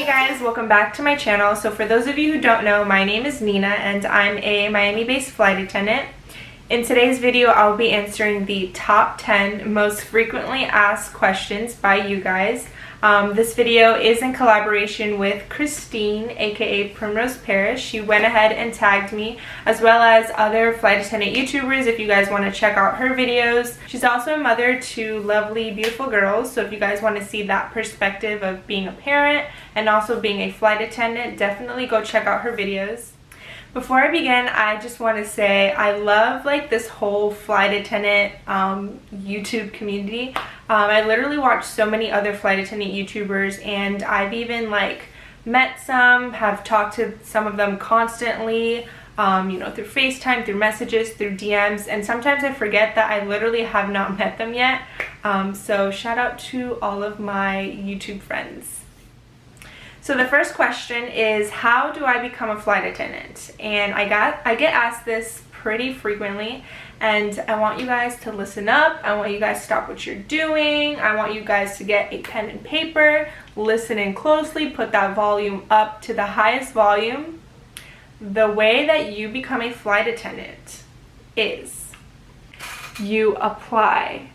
guys, welcome back to my channel. So for those of you who don't know, my name is Nina and I'm a Miami-based flight attendant. In today's video, I'll be answering the top 10 most frequently asked questions by you guys. This video is in collaboration with Christine, aka Primrose Parish. She went ahead and tagged me, as well as other flight attendant YouTubers if you guys want to check out her videos. She's also a mother to lovely, beautiful girls, so if you guys want to see that perspective of being a parent and also being a flight attendant, definitely go check out her videos. Before I begin, I just want to say I love this whole flight attendant YouTube community. I literally watch so many other flight attendant YouTubers, and I've even met some, have talked to some of them constantly, you know, through FaceTime, through messages, through DMs, and sometimes I forget that I literally have not met them yet. So shout out to all of my YouTube friends. So the first question is, how do I become a flight attendant? And I get asked this pretty frequently, and I want you guys to listen up. I want you guys to stop what you're doing. I want you guys to get a pen and paper, listen in closely, put that volume up to the highest volume. The way that you become a flight attendant is you apply.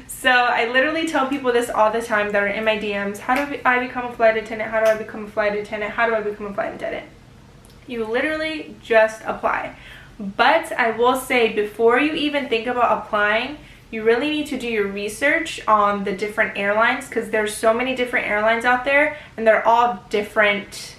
So I literally tell people this all the time that are in my DMs. How do I become a flight attendant? How do I become a flight attendant? How do I become a flight attendant? You literally just apply. But I will say, before you even think about applying, you really need to do your research on the different airlines, because there's so many different airlines out there and they're all different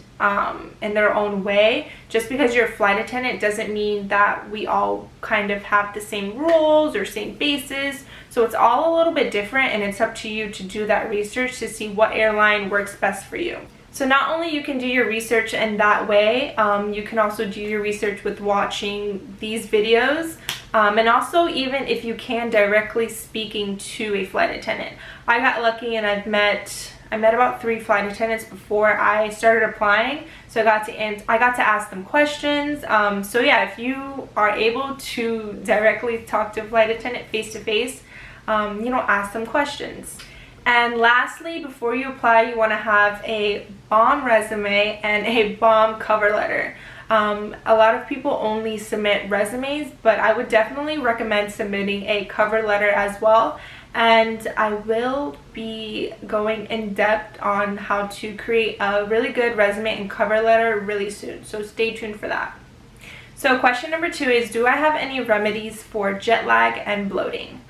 in their own way. Just because you're a flight attendant doesn't mean that we all kind of have the same rules or same bases. So it's all a little bit different, and it's up to you to do that research to see what airline works best for you. So not only you can do your research in that way, you can also do your research with watching these videos, and also even if you can, directly speaking to a flight attendant. I got lucky and I met about 3 flight attendants before I started applying, so I got to ask them questions. So yeah, if you are able to directly talk to a flight attendant face to face, you know, ask them questions. And lastly, before you apply, you want to have a bomb resume and a bomb cover letter. A lot of people only submit resumes, but I would definitely recommend submitting a cover letter as well. And I will be going in depth on how to create a really good resume and cover letter really soon, so stay tuned for that. So question number 2 is, do I have any remedies for jet lag and bloating?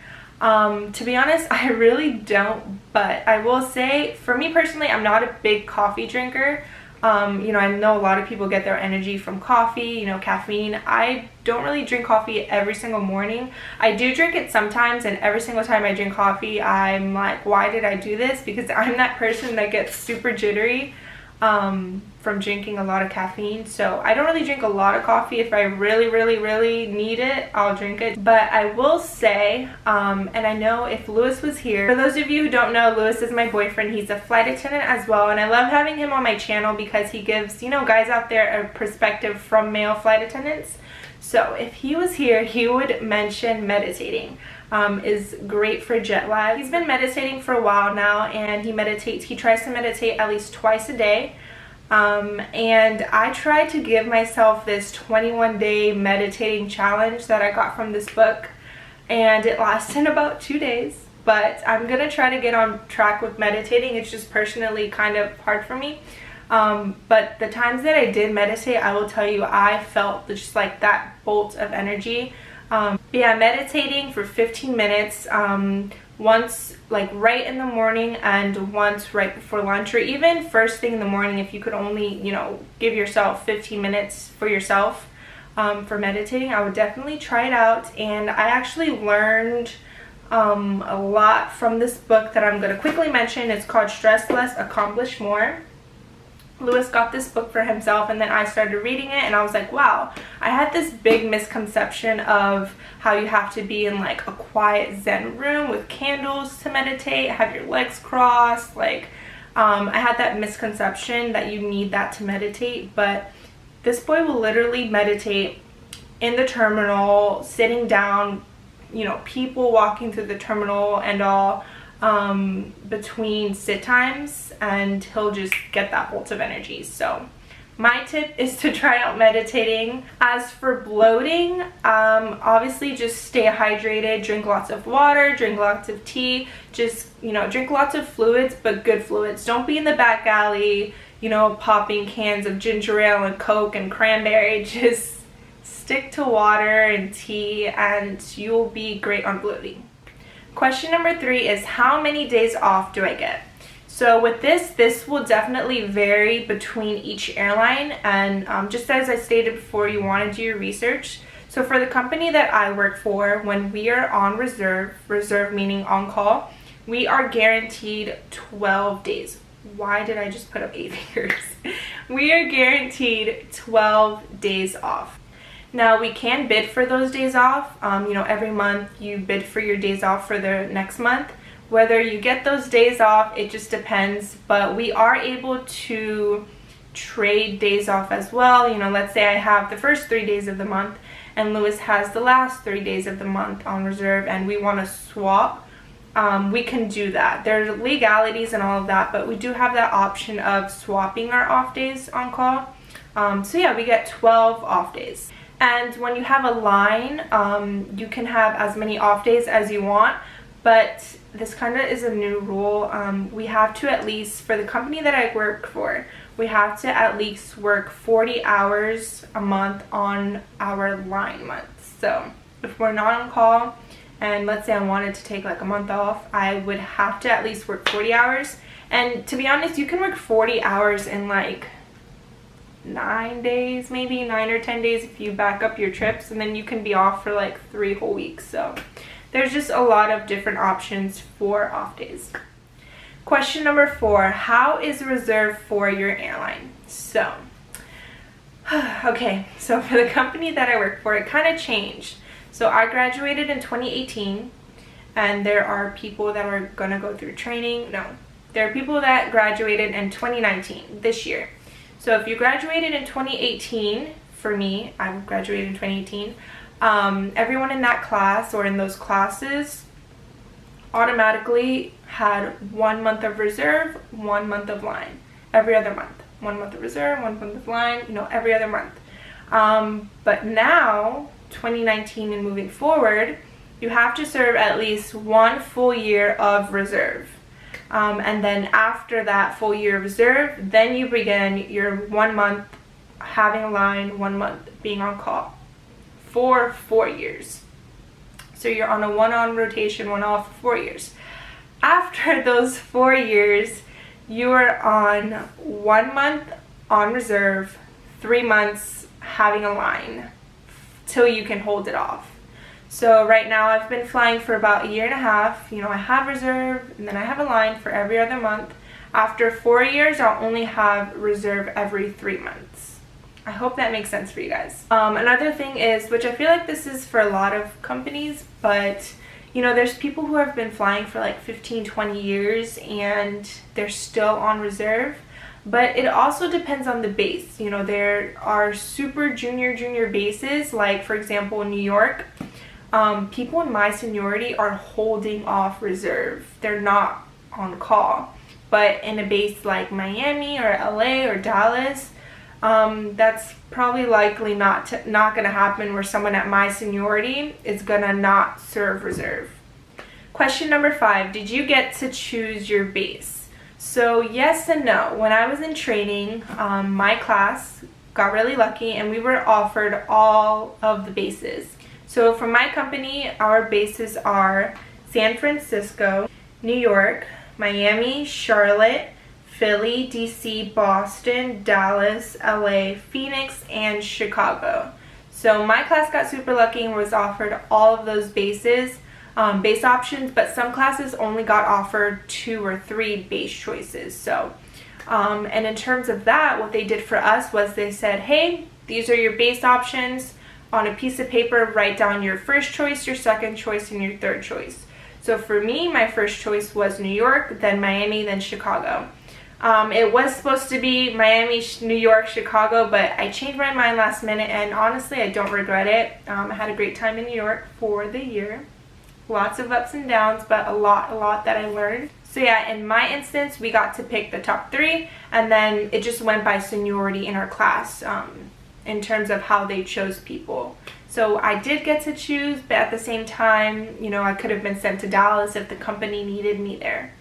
To be honest, I really don't, but I will say, for me personally, I'm not a big coffee drinker. You know, I know a lot of people get their energy from coffee, you know, caffeine. I don't really drink coffee every single morning. I do drink it sometimes, and every single time I drink coffee, I'm like, why did I do this? Because I'm that person that gets super jittery from drinking a lot of caffeine. So I don't really drink a lot of coffee. If I really need it, I'll drink it. But I will say, and I know if Lewis was here, for those of you who don't know, Lewis is my boyfriend. He's a flight attendant as well, and I love having him on my channel because he gives, you know, guys out there a perspective from male flight attendants. So if he was here, he would mention meditating is great for jet lag. He's been meditating for a while now, and he tries to meditate at least twice a day. And I tried to give myself this 21-day meditating challenge that I got from this book, and it lasted about 2 days. But I'm gonna try to get on track with meditating. It's just personally kind of hard for me. But the times that I did meditate, I will tell you, I felt just like that bolt of energy. Yeah, meditating for 15 minutes, once right in the morning and once right before lunch, or even first thing in the morning, if you could only, you know, give yourself 15 minutes for yourself for meditating, I would definitely try it out. And I actually learned a lot from this book that I'm going to quickly mention. It's called Stress Less, Accomplish More. Lewis got this book for himself, and then I started reading it, and I was like, wow, I had this big misconception of how you have to be in a quiet Zen room with candles to meditate, have your legs crossed. I had that misconception that you need that to meditate, but this boy will literally meditate in the terminal, sitting down, you know, people walking through the terminal and all. between sit times, and he'll just get that bolt of energy. So my tip is to try out meditating. As for bloating, obviously just stay hydrated, drink lots of water, drink lots of tea, just, you know, drink lots of fluids, but good fluids. Don't be in the back alley, you know, popping cans of ginger ale and Coke and cranberry. Just stick to water and tea and you'll be great on bloating. Question number 3 is, how many days off do I get? So with this will definitely vary between each airline, and just as I stated before, you want to do your research. So for the company that I work for, when we are on reserve meaning on call, we are guaranteed 12 days. Why did I just put up 8 fingers? We are guaranteed 12 days off. Now we can bid for those days off. You know, every month you bid for your days off for the next month. Whether you get those days off, it just depends, but we are able to trade days off as well. You know, let's say I have the first 3 days of the month and Lewis has the last 3 days of the month on reserve and we want to swap. We can do that. There's legalities and all of that, but we do have that option of swapping our off days on call. So yeah, we get 12 off days. And when you have a line, you can have as many off days as you want, but this kind of is a new rule. We have to at least, for the company that I work for, we have to at least work 40 hours a month on our line months. So if we're not on call, and let's say I wanted to take like a month off, I would have to at least work 40 hours. And to be honest, you can work 40 hours in like 9 days, maybe 9 or 10 days if you back up your trips, and then you can be off for like 3 whole weeks. So there's just a lot of different options for off days. Question number 4, how is reserve for your airline? So okay, so for the company that I work for, it kind of changed. So I graduated in 2018, and there are people that are gonna go through training. No, there are people that graduated in 2019, this year. So if you graduated in 2018, for me, I graduated in 2018, everyone in that class or in those classes automatically had 1 month of reserve, 1 month of line, every other month. 1 month of reserve, 1 month of line, you know, every other month. But now, 2019 and moving forward, you have to serve at least 1 full year of reserve. And then after that full year of reserve, then you begin your 1 month having a line, 1 month being on call for 4 years. So you're on a 1 on rotation, 1 off for 4 years. After those 4 years, you are on 1 month on reserve, 3 months having a line till you can hold it off. So right now I've been flying for about 1.5 years. You know, I have reserve and then I have a line for every other month. After 4 years, I'll only have reserve every 3 months. I hope that makes sense for you guys. Another thing is, which I feel like this is for a lot of companies, but you know, there's people who have been flying for like 15, 20 years and they're still on reserve. But it also depends on the base. You know, there are super junior bases, like for example in New York. People in my seniority are holding off reserve. They're not on call. But in a base like Miami or LA or Dallas, that's probably likely not going to happen, where someone at my seniority is going to not serve reserve. Question number 5, did you get to choose your base? So yes and no. When I was in training, my class got really lucky and we were offered all of the bases. So for my company, our bases are San Francisco, New York, Miami, Charlotte, Philly, DC, Boston, Dallas, LA, Phoenix, and Chicago. So my class got super lucky and was offered all of those bases, base options, but some classes only got offered 2 or 3 base choices. So, and in terms of that, what they did for us was they said, hey, these are your base options. On a piece of paper, write down your first choice, your second choice, and your third choice. So for me, my first choice was New York, then Miami, then Chicago. It was supposed to be Miami, New York, Chicago, but I changed my mind last minute, and honestly, I don't regret it. I had a great time in New York for the year. lots of ups and downs, but a lot that I learned. So yeah, in my instance, we got to pick the top 3, and then it just went by seniority in our class in terms of how they chose people. So I did get to choose, but at the same time, you know, I could have been sent to Dallas if the company needed me there.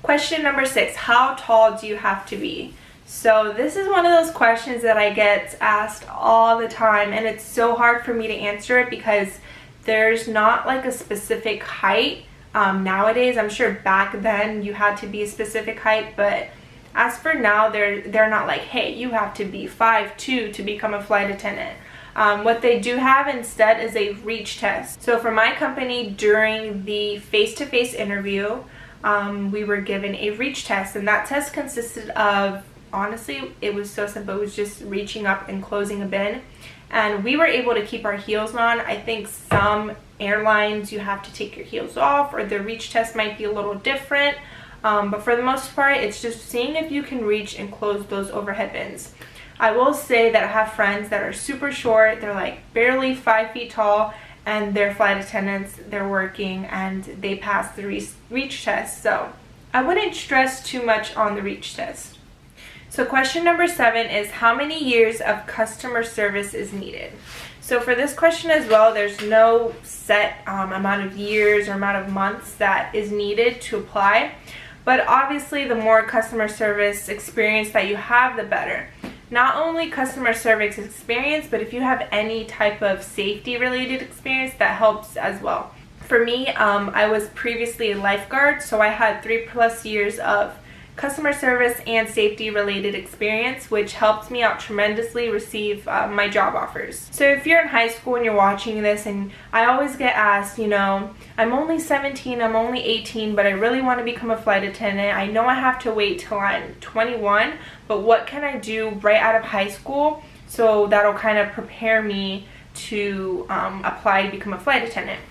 Question number 6, how tall do you have to be? So this is one of those questions that I get asked all the time, and it's so hard for me to answer it because there's not like a specific height. Nowadays, I'm sure back then you had to be a specific height, but as for now, they're not like, hey, you have to be 5'2" to become a flight attendant. What they do have instead is a reach test. So for my company, during the face-to-face interview, we were given a reach test, and that test consisted of, honestly, it was so simple. It was just reaching up and closing a bin, and we were able to keep our heels on. I think some airlines you have to take your heels off, or the reach test might be a little different, but for the most part, it's just seeing if you can reach and close those overhead bins. I will say that I have friends that are super short. They're like barely 5 feet tall, and they're flight attendants, they're working, and they pass the reach test. So I wouldn't stress too much on the reach test. So question number 7 is, how many years of customer service is needed? So for this question as well, there's no set amount of years or amount of months that is needed to apply. But obviously, the more customer service experience that you have, the better. Not only customer service experience, but if you have any type of safety related experience, that helps as well. For me, I was previously a lifeguard, so I had 3+ years of customer service and safety related experience, which helped me out tremendously receive my job offers. So if you're in high school and you're watching this, and I always get asked, you know, I'm only 17, I'm only 18, but I really want to become a flight attendant. I know I have to wait till I'm 21, but what can I do right out of high school so that'll kind of prepare me to apply to become a flight attendant?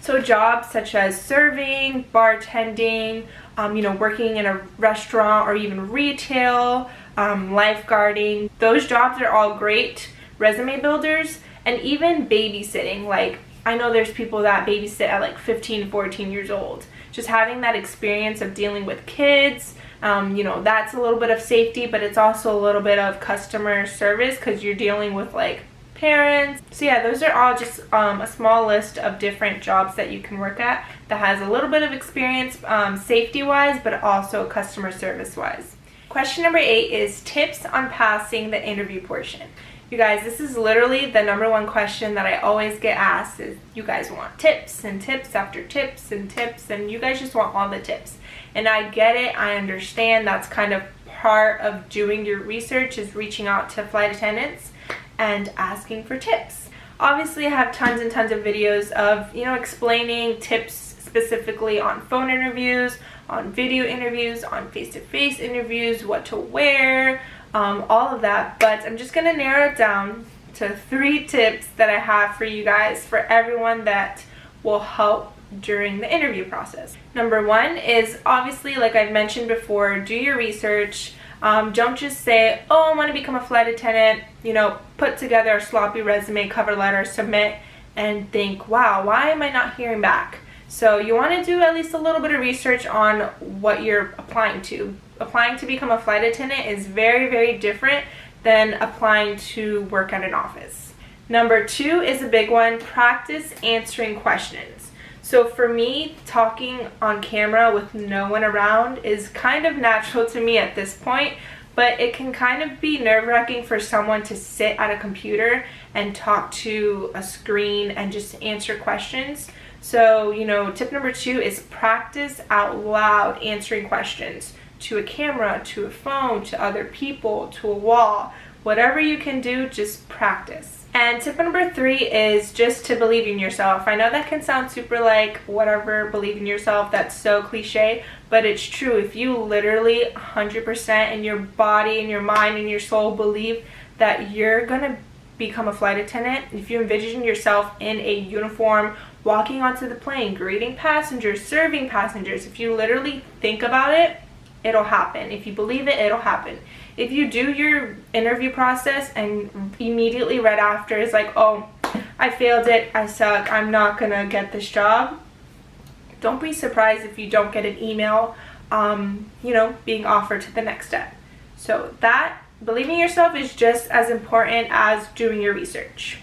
So jobs such as serving, bartending, you know, working in a restaurant or even retail, lifeguarding, those jobs are all great resume builders. And even babysitting, like I know there's people that babysit at like 15, 14 years old. Just having that experience of dealing with kids, you know, that's a little bit of safety, but it's also a little bit of customer service because you're dealing with like parents. So yeah, those are all just a small list of different jobs that you can work at that has a little bit of experience safety wise, but also customer service wise. Question number 8 is tips on passing the interview portion. You guys, this is literally the #1 question that I always get asked is, you guys want tips and tips after tips and tips, and you guys just want all the tips. And I get it, I understand, that's kind of part of doing your research, is reaching out to flight attendants and asking for tips. Obviously, I have tons and tons of videos of, you know, explaining tips specifically on phone interviews, on video interviews, on face-to-face interviews, what to wear, all of that. But I'm just gonna narrow it down to 3 tips that I have for you guys, for everyone that will help during the interview process. Number 1 is, obviously, like I've mentioned before, do your research. Don't just say, oh, I want to become a flight attendant, you know, put together a sloppy resume, cover letter, submit, and think, wow, why am I not hearing back? So you want to do at least a little bit of research on what you're applying to. Applying to become a flight attendant is very, very different than applying to work at an office. Number 2 is a big one, practice answering questions. So for me, talking on camera with no one around is kind of natural to me at this point, but it can kind of be nerve-wracking for someone to sit at a computer and talk to a screen and just answer questions. So, you know, tip number 2 is practice out loud answering questions to a camera, to a phone, to other people, to a wall. Whatever you can do, just practice. And tip number 3 is just to believe in yourself. I know that can sound super like whatever, believe in yourself, that's so cliche, but it's true. If you literally 100% in your body, in your mind, in your soul believe that you're gonna become a flight attendant, if you envision yourself in a uniform, walking onto the plane, greeting passengers, serving passengers, if you literally think about it, it'll happen. If you believe it, it'll happen. If you do your interview process and immediately right after is like, oh, I failed it, I suck, I'm not gonna get this job. Don't be surprised if you don't get an email, you know, being offered to the next step. So that, believing in yourself is just as important as doing your research.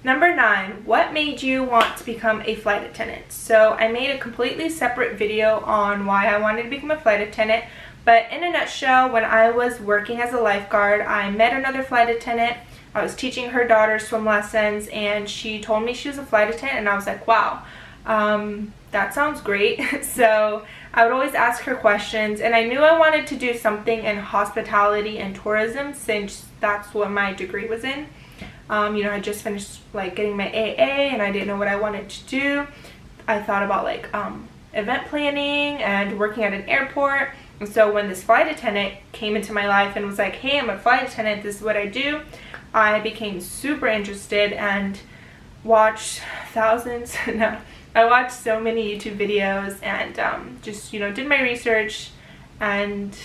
Number 9, what made you want to become a flight attendant? So I made a completely separate video on why I wanted to become a flight attendant, but in a nutshell, when I was working as a lifeguard, I met another flight attendant. I was teaching her daughter swim lessons, and she told me she was a flight attendant, and I was like, wow, that sounds great. So I would always ask her questions, and I knew I wanted to do something in hospitality and tourism since that's what my degree was in. You know, I just finished like getting my AA, and I didn't know what I wanted to do. I thought about like event planning and working at an airport. And so when this flight attendant came into my life and was like, hey, I'm a flight attendant, this is what I do, I became super interested and watched thousands, no, I watched so many YouTube videos and just, you know, did my research and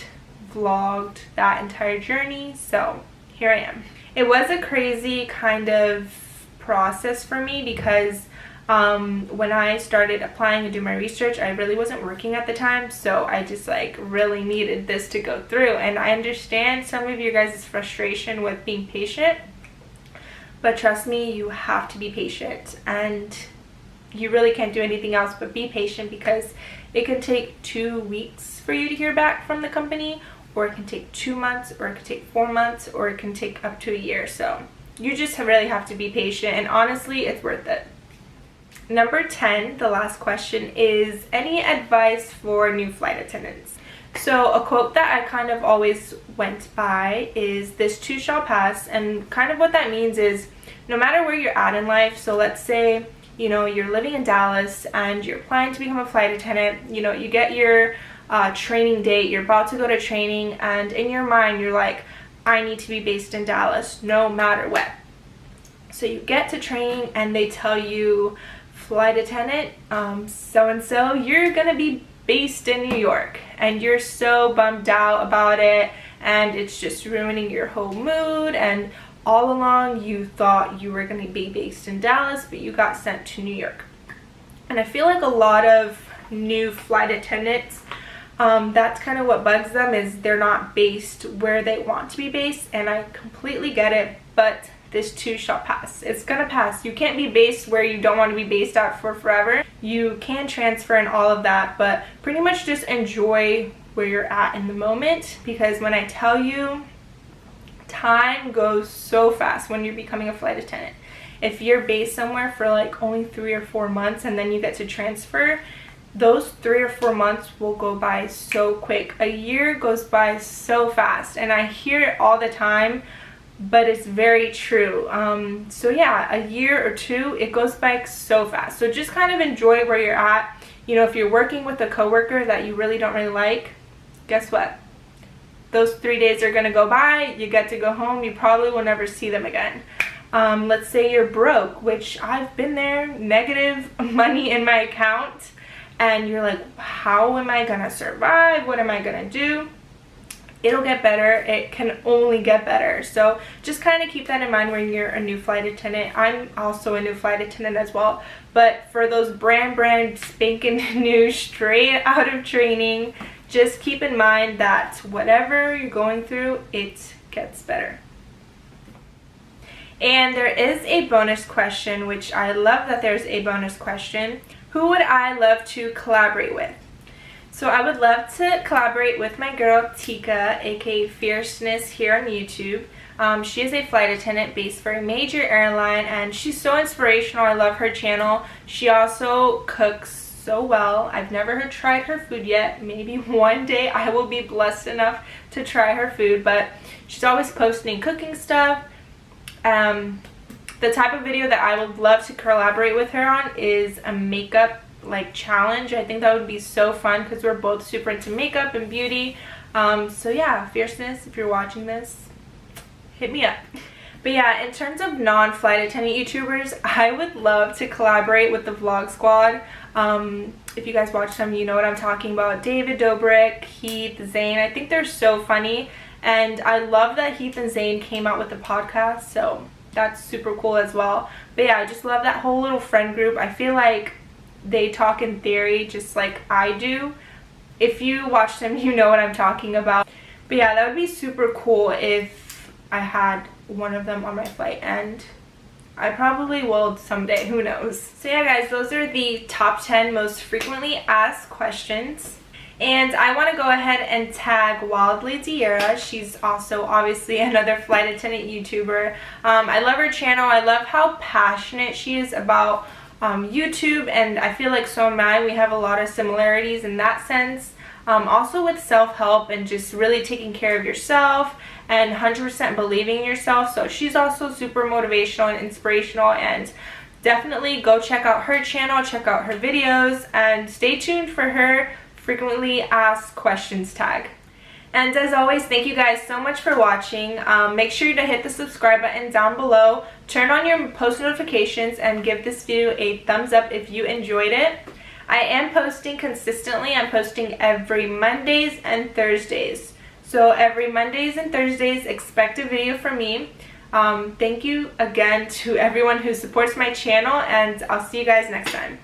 vlogged that entire journey. So here I am. It was a crazy kind of process for me because when I started applying and do my research, I really wasn't working at the time, so I just like really needed this to go through. And I understand some of you guys' frustration with being patient, but trust me, you have to be patient, and you really can't do anything else but be patient, because it can take 2 weeks for you to hear back from the company, or it can take 2 months, or it can take 4 months, or it can take up to a year. So you just really have to be patient, and honestly, it's worth it. Number 10, the last question, is any advice for new flight attendants? So a quote that I kind of always went by is, this too shall pass. And kind of what that means is, no matter where you're at in life, so let's say, you know, you're living in Dallas and you're planning to become a flight attendant, you know, you get your training date, you're about to go to training, and in your mind you're like, I need to be based in Dallas no matter what. So you get to training and they tell you, flight attendant so-and-so, you're gonna be based in New York, and you're so bummed out about it, and it's just ruining your whole mood, and all along you thought you were gonna be based in Dallas, but you got sent to New York. And I feel like a lot of new flight attendants, that's kind of what bugs them, is they're not based where they want to be based, and I completely get it, but this too shall pass. It's gonna pass. You can't be based where you don't want to be based at for forever. You can transfer and all of that, but pretty much just enjoy where you're at in the moment, because when I tell you, time goes so fast when you're becoming a flight attendant. If you're based somewhere for like only 3 or 4 months and then you get to transfer, those 3 or 4 months will go by so quick. A year goes by so fast, and I hear it all the time, but it's very true. So yeah, a year or 2, it goes by so fast. So just kind of enjoy where you're at. You know, if you're working with a coworker that you really don't really like, guess what? Those 3 days are gonna go by, you get to go home, you probably will never see them again. Let's say you're broke, which I've been there, negative money in my account, and you're like, how am I gonna survive? What am I gonna do? It'll get better. It can only get better. So just kind of keep that in mind when you're a new flight attendant. I'm also a new flight attendant as well, but for those brand spanking new, straight out of training, just keep in mind that whatever you're going through, it gets better. And there is a bonus question, which I love that there's a bonus question. Who would I love to collaborate with? So I would love to collaborate with my girl Tika, aka Fierceness, here on YouTube. She is a flight attendant based for a major airline, and she's so inspirational. I love her channel. She also cooks so well. I've never tried her food yet. Maybe one day I will be blessed enough to try her food, but she's always posting cooking stuff. The type of video that I would love to collaborate with her on is a makeup like challenge. I think that would be so fun because we're both super into makeup and beauty. So yeah, Fierceness, if you're watching this, hit me up. But yeah, in terms of non-flight attendant YouTubers, I would love to collaborate with the Vlog Squad. If you guys watch them, you know what I'm talking about. David Dobrik, Heath, Zane. I think they're so funny, and I love that Heath and Zane came out with the podcast, so that's super cool as well. But yeah, I just love that whole little friend group. I feel like they talk in theory just like I do. If you watch them, you know what I'm talking about. But yeah, that would be super cool if I had one of them on my flight, and I probably will someday, who knows. So yeah guys, those are the top 10 most frequently asked questions. And I want to go ahead and tag Wildly Diera. She's also obviously another flight attendant YouTuber. I love her channel. I love how passionate she is about YouTube, and I feel like so am I. We have a lot of similarities in that sense. Also with self-help and just really taking care of yourself and 100% believing in yourself. So she's also super motivational and inspirational, and definitely go check out her channel, check out her videos, and stay tuned for her frequently asked questions tag. And as always, thank you guys so much for watching. Make sure to hit the subscribe button down below, turn on your post notifications, and give this video a thumbs up if you enjoyed it. I am posting consistently. I'm posting every Mondays and Thursdays. So every Mondays and Thursdays, expect a video from me. Thank you again to everyone who supports my channel, and I'll see you guys next time.